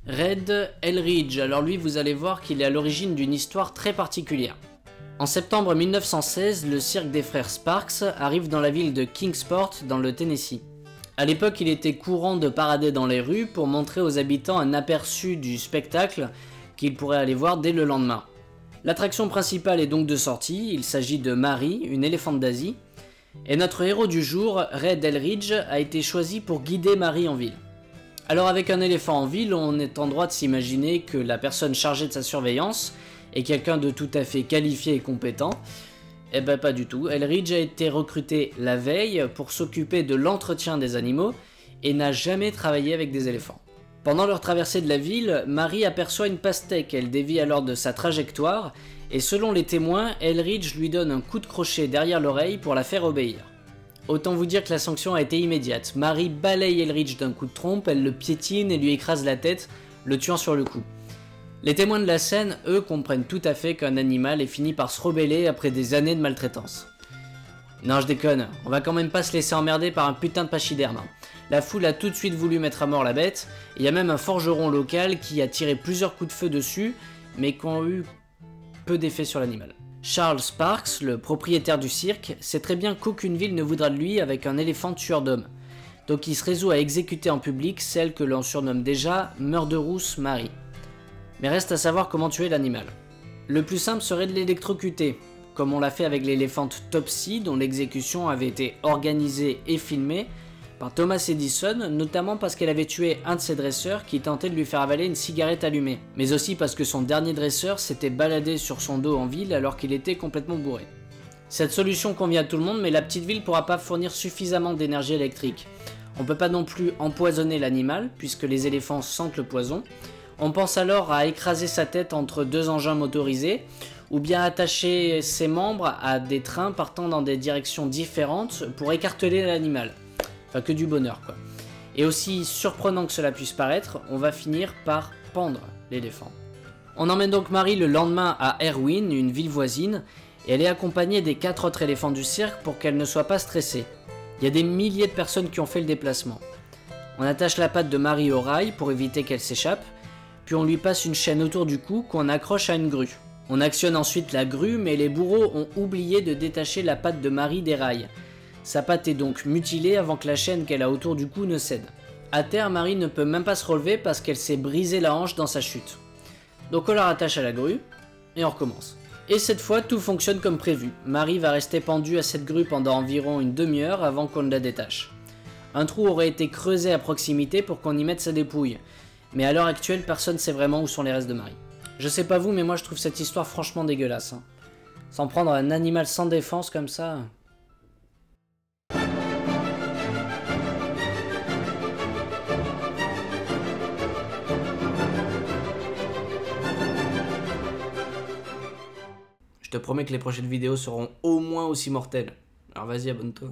Red Elridge, alors lui vous allez voir qu'il est à l'origine d'une histoire très particulière. En septembre 1916, le cirque des frères Sparks arrive dans la ville de Kingsport dans le Tennessee. A l'époque, il était courant de parader dans les rues pour montrer aux habitants un aperçu du spectacle qu'ils pourraient aller voir dès le lendemain. L'attraction principale est donc de sortie, il s'agit de Mary, une éléphante d'Asie, et notre héros du jour, Red Elridge, a été choisi pour guider Mary en ville. Alors avec un éléphant en ville, on est en droit de s'imaginer que la personne chargée de sa surveillance est quelqu'un de tout à fait qualifié et compétent. Eh ben pas du tout, Elridge a été recruté la veille pour s'occuper de l'entretien des animaux et n'a jamais travaillé avec des éléphants. Pendant leur traversée de la ville, Mary aperçoit une pastèque, elle dévie alors de sa trajectoire et selon les témoins, Elridge lui donne un coup de crochet derrière l'oreille pour la faire obéir. Autant vous dire que la sanction a été immédiate. Mary balaye Elridge d'un coup de trompe, elle le piétine et lui écrase la tête, le tuant sur le coup. Les témoins de la scène, eux, comprennent tout à fait qu'un animal ait fini par se rebeller après des années de maltraitance. Non, je déconne, on va quand même pas se laisser emmerder par un putain de pachyderme. La foule a tout de suite voulu mettre à mort la bête, et il y a même un forgeron local qui a tiré plusieurs coups de feu dessus, mais qui ont eu peu d'effet sur l'animal. Charles Sparks, le propriétaire du cirque, sait très bien qu'aucune ville ne voudra de lui avec un éléphant tueur d'hommes. Donc il se résout à exécuter en public celle que l'on surnomme déjà Murderous Mary. Mais reste à savoir comment tuer l'animal. Le plus simple serait de l'électrocuter, comme on l'a fait avec l'éléphante Topsy dont l'exécution avait été organisée et filmée par Thomas Edison, notamment parce qu'elle avait tué un de ses dresseurs qui tentait de lui faire avaler une cigarette allumée, mais aussi parce que son dernier dresseur s'était baladé sur son dos en ville alors qu'il était complètement bourré. Cette solution convient à tout le monde, mais la petite ville ne pourra pas fournir suffisamment d'énergie électrique. On ne peut pas non plus empoisonner l'animal, puisque les éléphants sentent le poison. On pense alors à écraser sa tête entre deux engins motorisés, ou bien attacher ses membres à des trains partant dans des directions différentes pour écarteler l'animal. Enfin que du bonheur quoi. Et aussi surprenant que cela puisse paraître, on va finir par pendre l'éléphant. On emmène donc Mary le lendemain à Erwin, une ville voisine, et elle est accompagnée des 4 autres éléphants du cirque pour qu'elle ne soit pas stressée. Il y a des milliers de personnes qui ont fait le déplacement. On attache la patte de Mary au rail pour éviter qu'elle s'échappe, puis on lui passe une chaîne autour du cou qu'on accroche à une grue. On actionne ensuite la grue, mais les bourreaux ont oublié de détacher la patte de Mary des rails. Sa patte est donc mutilée avant que la chaîne qu'elle a autour du cou ne cède. À terre, Mary ne peut même pas se relever parce qu'elle s'est brisé la hanche dans sa chute. Donc on la rattache à la grue, et on recommence. Et cette fois, tout fonctionne comme prévu. Mary va rester pendue à cette grue pendant environ une demi-heure avant qu'on ne la détache. Un trou aurait été creusé à proximité pour qu'on y mette sa dépouille. Mais à l'heure actuelle, personne ne sait vraiment où sont les restes de Mary. Je sais pas vous, mais moi je trouve cette histoire franchement dégueulasse. S'en prendre à un animal sans défense comme ça... Je te promets que les prochaines vidéos seront au moins aussi mortelles. Alors vas-y, abonne-toi.